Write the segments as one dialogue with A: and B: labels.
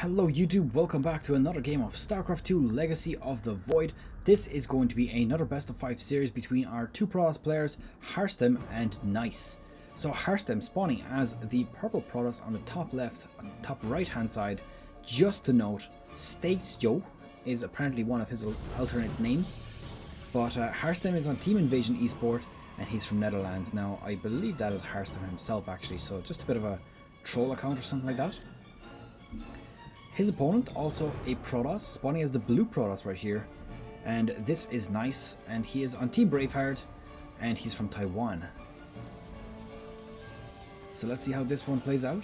A: Hello YouTube, welcome back to another game of StarCraft 2 Legacy of the Void. This is going to be another best of 5 series between our two Protoss players, Harstem and Nice. So Harstem spawning as the purple Protoss on the top left, top right hand side. Just to note, States Joe is apparently one of his alternate names. But Harstem is on Team Invasion Esport and he's from Netherlands. Now I believe that is Harstem himself actually, so just a bit of a troll account or something like that. His opponent, also a Protoss, spawning as the blue Protoss right here. And this is Nice, and he is on Team Braveheart, and he's from Taiwan. So let's see how this one plays out.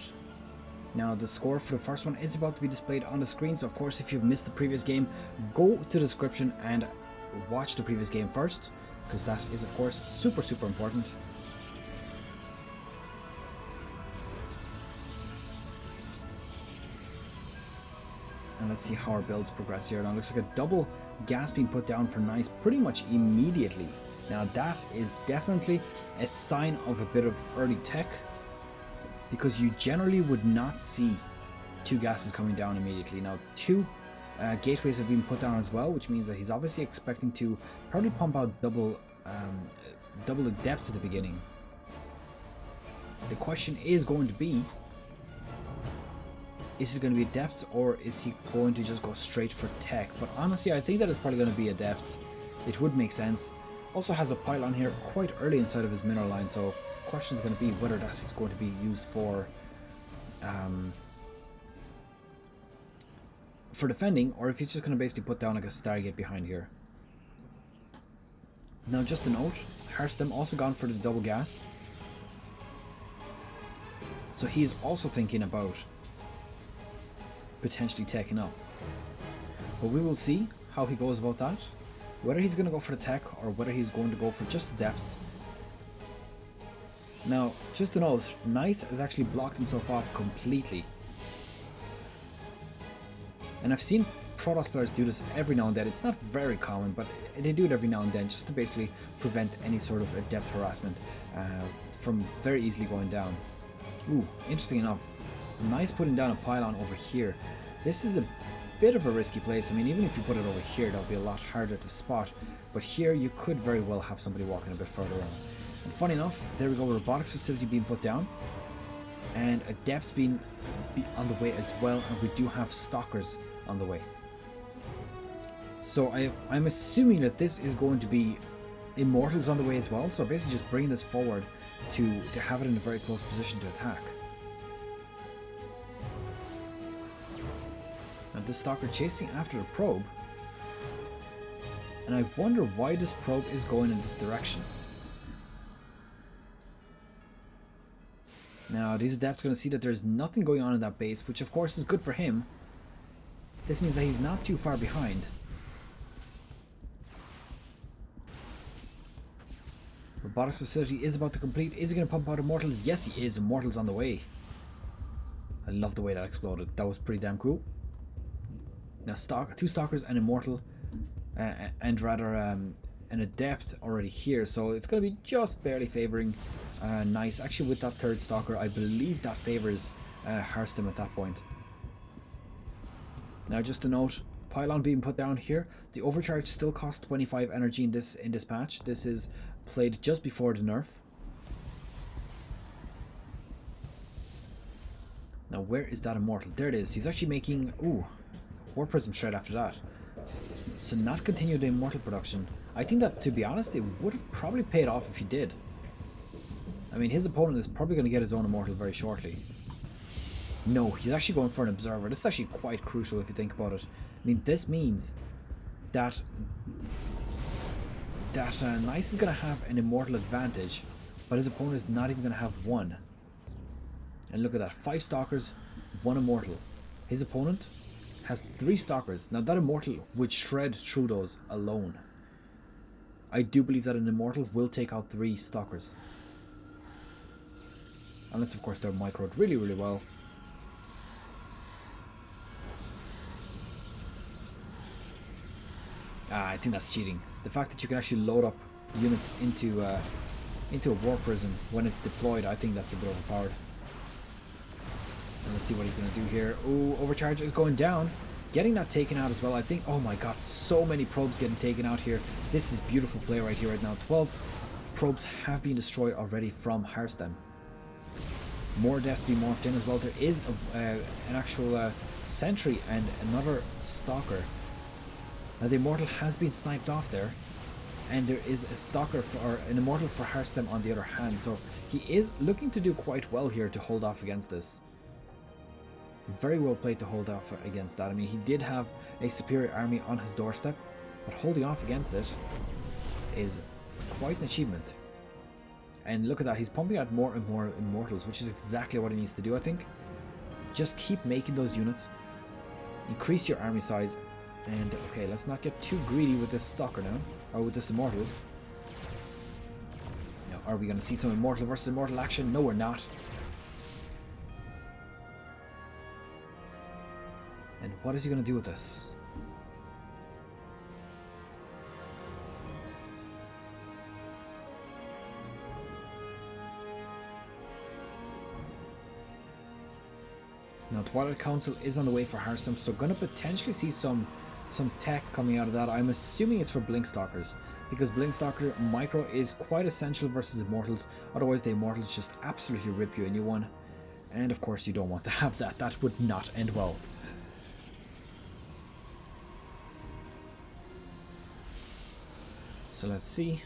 A: Now the score for the first one is about to be displayed on the screen, so of course if you've missed the previous game, go to the description and watch the previous game first, because that is of course super important. And let's see how our builds progress here. Now it looks like a double gas being put down for Nice pretty much immediately. Now that is definitely a sign of a bit of early tech, because you generally would not see two gases coming down immediately. Now two gateways have been put down as well, which means that he's obviously expecting to probably pump out double the depths at the beginning. The question is going to be, is it going to be a depth, or is he going to just go straight for tech? But honestly, I think that it's probably going to be a depth. It would make sense. Also has a pylon here quite early inside of his mineral line, so the question is going to be whether that is going to be used for defending, or if he's just going to basically put down like a Stargate behind here. Now just a note, Harstem also gone for the double gas. So he is also thinking about potentially taking up. But we will see how he goes about that. Whether he's going to go for the tech or whether he's going to go for just the depths. Now, just to note, Nice has actually blocked himself off completely. And I've seen Protoss players do this every now and then. It's not very common, but they do it every now and then just to basically prevent any sort of a depth harassment from very easily going down. Ooh, interesting enough, Nice putting down a pylon over here. This is a bit of a risky place. I mean, even if you put it over here, that'll be a lot harder to spot. But here, you could very well have somebody walking a bit further on. And funny enough, there we go, robotics facility being put down. And a depth being on the way as well. And we do have stalkers on the way. So I'm assuming that this is going to be immortals on the way as well. So basically just bring this forward to have it in a very close position to attack. Now this stalker chasing after the probe, and I wonder why this probe is going in this direction. Now these adepts are going to see that there's nothing going on in that base, which of course is good for him. This means that he's not too far behind. Robotics facility is about to complete. Is he going to pump out immortals? Yes he is. Immortals on the way. I love the way that exploded. That was pretty damn cool. Now two stalkers, an immortal, and rather an adept already here, so it's going to be just barely favoring Nice. Actually, with that third stalker, I believe that favors Harstem at that point. Now, just a note, pylon being put down here. The overcharge still costs 25 energy in this patch. This is played just before the nerf. Now, where is that immortal? There it is. He's actually making War Prism straight after that. So not continue the immortal production. I think that, to be honest, it would have probably paid off if he did. I mean, his opponent is probably going to get his own immortal very shortly. No, he's actually going for an observer. This is actually quite crucial if you think about it. I mean, this means that Nice is going to have an immortal advantage, but his opponent is not even going to have one. And look at that, 5 stalkers, 1 immortal. His opponent has 3 stalkers. Now that immortal would shred through those alone. I do believe that an immortal will take out 3 stalkers. Unless of course they're microed really well. I think that's cheating. The fact that you can actually load up units into a War Prism when it's deployed, I think that's a bit overpowered. Let's see what he's going to do here. Ooh, overcharge is going down. Getting that taken out as well. I think, oh my god, so many probes getting taken out here. This is beautiful play right here, right now. 12 probes have been destroyed already from Hearthstem. More deaths being morphed in as well. There is an actual sentry and another stalker. Now the immortal has been sniped off there. And there is a stalker or an immortal for Hearthstem on the other hand. So he is looking to do quite well here to hold off against this. Very well played to hold off against that. I mean, he did have a superior army on his doorstep, but holding off against it is quite an achievement. And look at that, he's pumping out more and more immortals, which is exactly what he needs to do, I think. Just keep making those units, increase your army size, and okay, let's not get too greedy with this stalker now, or with this immortal. Now, are we going to see some immortal versus immortal action? No, we're not. And what is he going to do with this? Now Twilight Council is on the way for Hearthstone, so going to potentially see some tech coming out of that. I'm assuming it's for Blinkstalkers, because Blinkstalker micro is quite essential versus Immortals. Otherwise the Immortals just absolutely rip you a new one. And of course you don't want to have that. That would not end well. So let's see.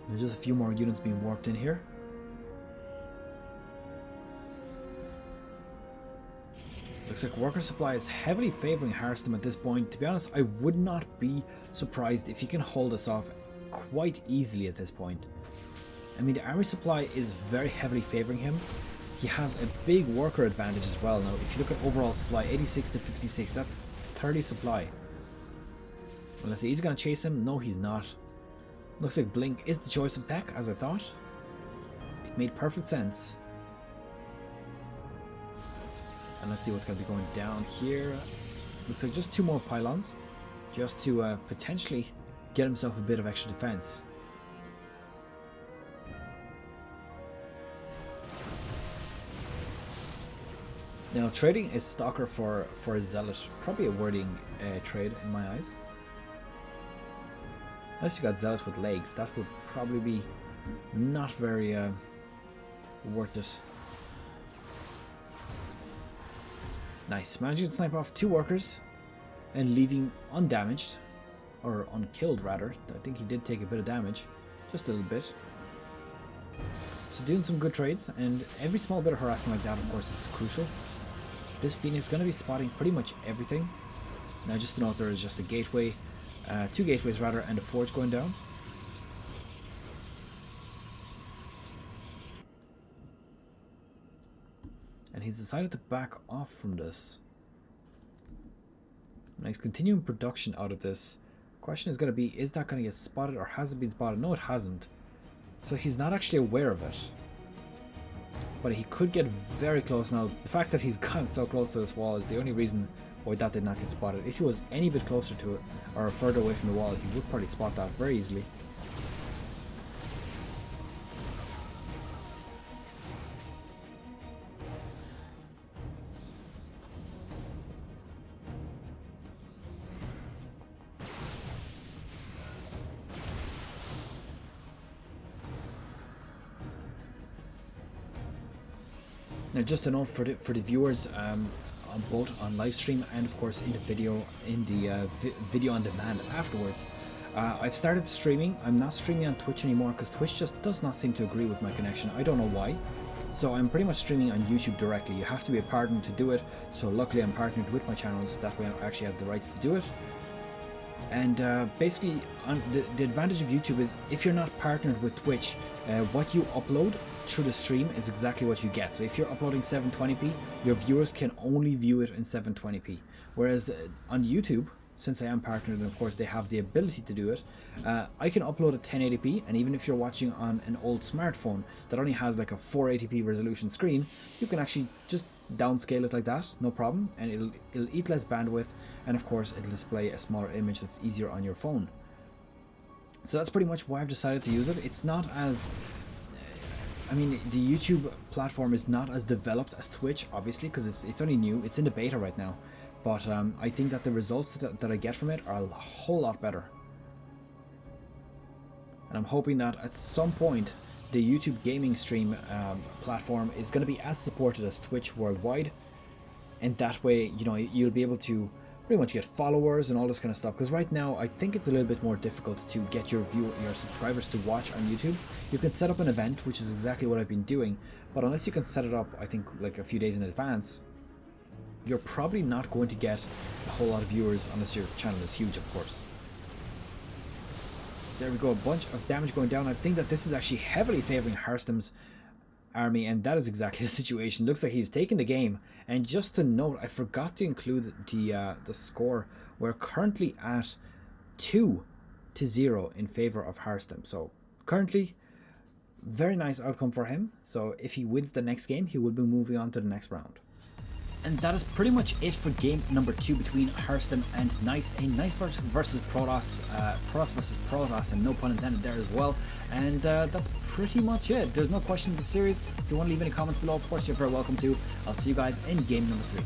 A: There's just a few more units being warped in here. Looks like worker supply is heavily favoring Hearthstone at this point. To be honest, I would not be surprised if he can hold us off quite easily at this point. I mean, the army supply is very heavily favoring him. He has a big worker advantage as well. Now, if you look at overall supply, 86 to 56, that's 30 supply. Well, let's see, he's going to chase him. No, he's not. Looks like Blink is the choice of tech, as I thought. It made perfect sense. And let's see what's going to be going down here. Looks like just 2 more pylons, just to potentially get himself a bit of extra defense. Now, trading a Stalker for a Zealot, probably a worthy trade in my eyes. Unless you got Zealot with legs, that would probably be not very worth it. Nice, managing to snipe off 2 workers and leaving undamaged, or unkilled rather. I think he did take a bit of damage, just a little bit. So doing some good trades, and every small bit of harassment like that of course is crucial. This Phoenix is going to be spotting pretty much everything. Now just to note, there is just a gateway, 2 gateways rather, and a forge going down. And he's decided to back off from this. And he's continuing production out of this. Question is going to be, is that going to get spotted or has it been spotted? No, it hasn't. So he's not actually aware of it. But he could get very close now. The fact that he's gotten so close to this wall is the only reason why that did not get spotted. If he was any bit closer to it or further away from the wall, he would probably spot that very easily. Now, just a note for the viewers, on both on live stream and of course in the video video on demand afterwards. I've started streaming. I'm not streaming on Twitch anymore because Twitch just does not seem to agree with my connection. I don't know why. So I'm pretty much streaming on YouTube directly. You have to be a partner to do it. So luckily I'm partnered with my channel, so that way I actually have the rights to do it. And basically, the advantage of YouTube is if you're not partnered with Twitch, what you upload through the stream is exactly what you get. So if you're uploading 720p, your viewers can only view it in 720p. Whereas on YouTube, since I am partnered and of course they have the ability to do it, I can upload at 1080p, and even if you're watching on an old smartphone that only has like a 480p resolution screen, you can actually just downscale it like that, no problem, and it'll eat less bandwidth, and of course it'll display a smaller image that's easier on your phone. So that's pretty much why I've decided to use it. It's not as, I mean, the YouTube platform is not as developed as Twitch, obviously, because it's only new. It's in the beta right now. But I think that the results that I get from it are a whole lot better. And I'm hoping that at some point the YouTube gaming stream platform is going to be as supported as Twitch worldwide. And that way, you know, you'll be able to pretty much get followers and all this kind of stuff, because right now I think it's a little bit more difficult to get your subscribers to watch on YouTube. You can set up an event, which is exactly what I've been doing, but unless you can set it up, I think, like a few days in advance, you're probably not going to get a whole lot of viewers unless your channel is huge, of course. There we go, a bunch of damage going down. I think that this is actually heavily favoring Harstem's army, and that is exactly the situation. Looks like he's taken the game. And just to note, I forgot to include the score. We're currently at 2-0 in favor of Harstem. So currently, very nice outcome for him. So if he wins the next game, he will be moving on to the next round. And that is pretty much it for game number 2 between Harstem and Nice. A Nice versus Protoss. Protoss versus Protoss, and no pun intended there as well. And that's pretty much it. There's no question in the series. If you want to leave any comments below, of course, you're very welcome to. I'll see you guys in game number 3.